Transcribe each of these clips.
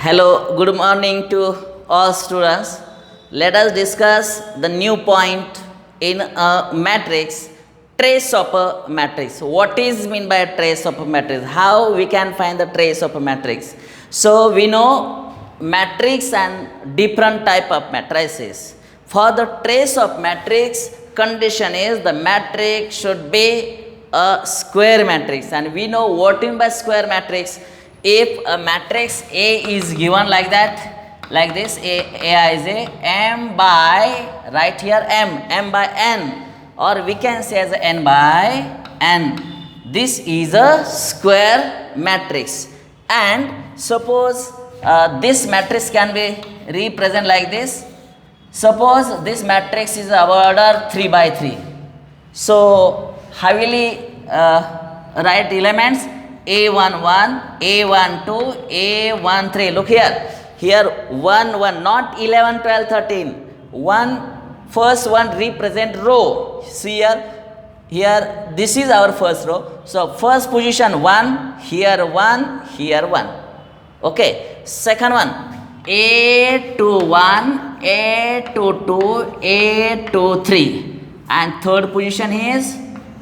Hello, good morning to all students. Let us discuss the new point in a matrix, trace of a matrix. What is mean by a trace of a matrix? How we can find the trace of a matrix? So we know matrix and different type of matrices. For the trace of matrix, condition is the matrix should be a square matrix, and we know what in by square matrix. If a matrix A is given like that, like this, A is a M by, right here M by N, or we can say as N by N. This is a square matrix, and suppose this matrix can be represented like this. Suppose this matrix is of order 3 by 3. So heavily write elements A11, A12, A13. Look here. Here 1, 1, not 11, 12, 13. 1, first one represent row. See here this is our first row. So first position 1, here 1, here 1. Okay. Second one A21, A22, A23. And third position is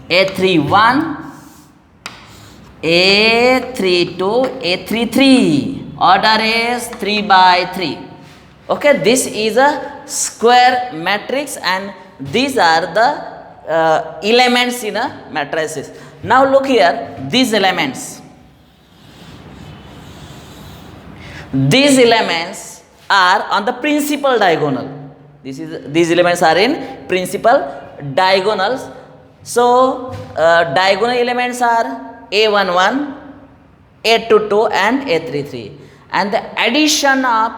A31, A32, A33. Order is 3 by 3. Okay, this is a square matrix, and these are the elements in a matrices. Now look here, these elements. These elements are on the principal diagonal. These elements are in principal diagonals. So diagonal elements are A11, A22 and A33, and the addition of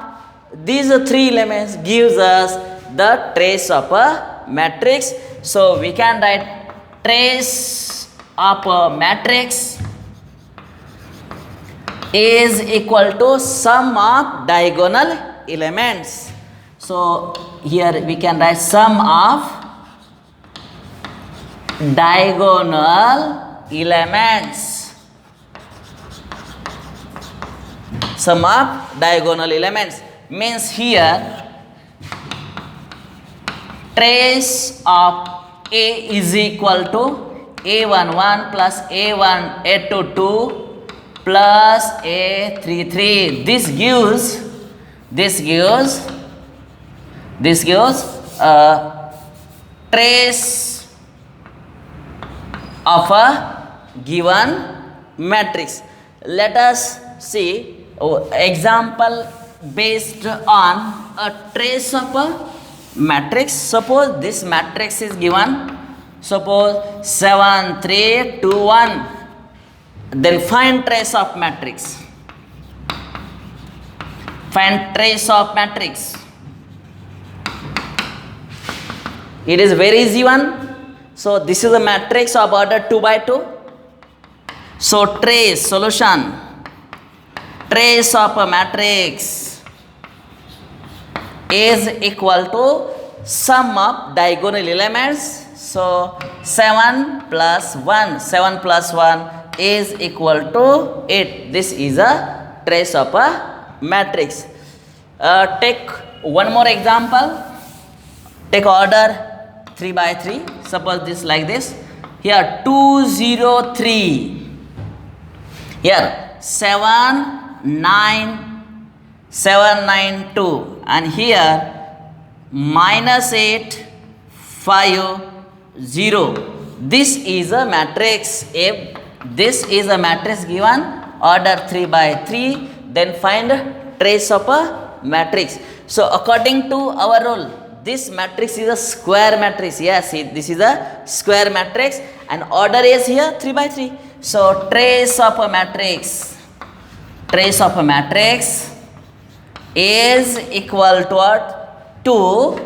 these three elements gives us the trace of a matrix. So we can write trace of a matrix is equal to sum of diagonal elements. So here we can write sum of diagonal elements. Sum of diagonal elements means here trace of A is equal to A11 plus A22 plus A33. This gives trace of a given matrix. Let us see example based on a trace of a matrix. Suppose this matrix is given, suppose 7, 3, 2, 1. Then find trace of matrix. Find trace of matrix. It is very easy one. So this is a matrix of order 2 by 2. So trace, solution, trace of a matrix is equal to sum of diagonal elements. So 7 plus 1 is equal to 8. This is a trace of a matrix. Take one more example. Take order 3 by 3. Suppose this like this. Here 2, 0, 3. Here 7, 9, 7, 9, 2. And here -8, 5, 0. This is a matrix. If this is a matrix given order 3 by 3, then find trace of a matrix. So according to our rule, this matrix is a square matrix. Yes, this is a square matrix, and order is here 3 by 3. So trace of a matrix is equal to what? 2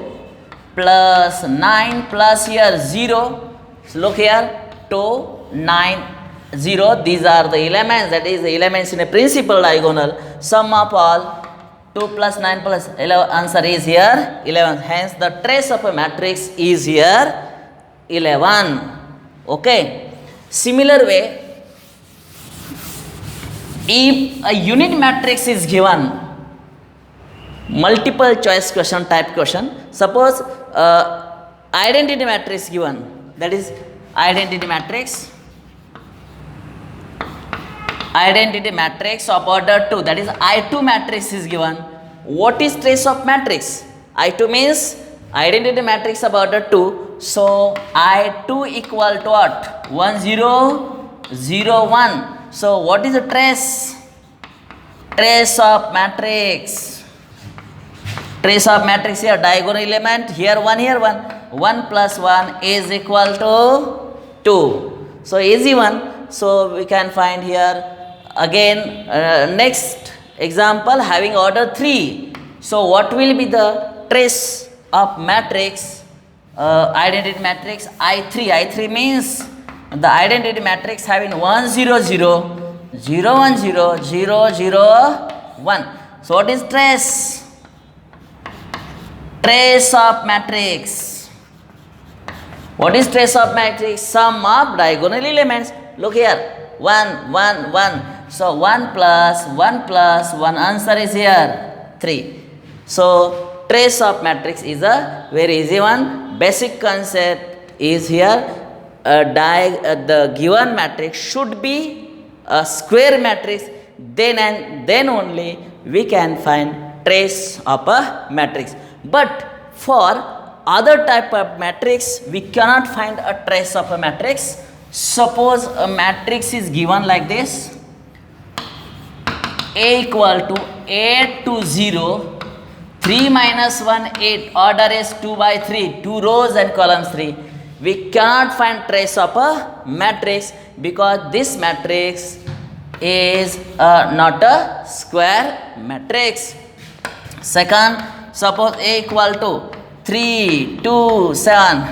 plus 9 plus here 0. So look here, 2, 9, 0. These are the elements, that is the elements in a principal diagonal. Sum of all 2 plus 9 plus 11, answer is here 11. Hence the trace of a matrix is here 11. Okay. Similar way, if a unit matrix is given, multiple choice question type question. Suppose identity matrix given, that is identity matrix of order 2, that is I2 matrix is given. What is trace of matrix? I2 means identity matrix of order 2. So I2 equal to what? 1 0 0 1. So what is the trace? Trace of matrix. Trace of matrix here, diagonal element, here 1, here 1. 1 plus 1 is equal to 2. So easy one. So we can find here again. Next example having order 3. So what will be the trace of matrix, identity matrix I3? I3 means the identity matrix having 1 0 0 0 1 0 0 0 1. So what is trace? Trace of matrix. What is trace of matrix? Sum of diagonal elements. Look here, 1 1 1. So 1 plus 1 answer is here 3. So trace of matrix is a very easy one. Basic concept is here, the given matrix should be a square matrix, then and then only we can find trace of a matrix. But for other type of matrix we cannot find a trace of a matrix. Suppose a matrix is given like this, A equal to 8 to 0, 3 minus 1 8, order is 2 by 3, 2 rows and columns 3. We cannot find trace of a matrix because this matrix is not a square matrix. Second, suppose A equal to 3 2 7,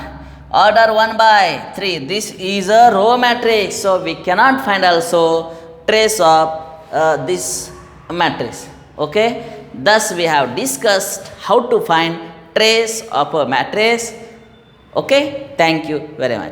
order 1 by 3. This is a row matrix, so we cannot find also trace of this matrix. Okay, thus we have discussed how to find trace of a matrix. Okay, thank you very much.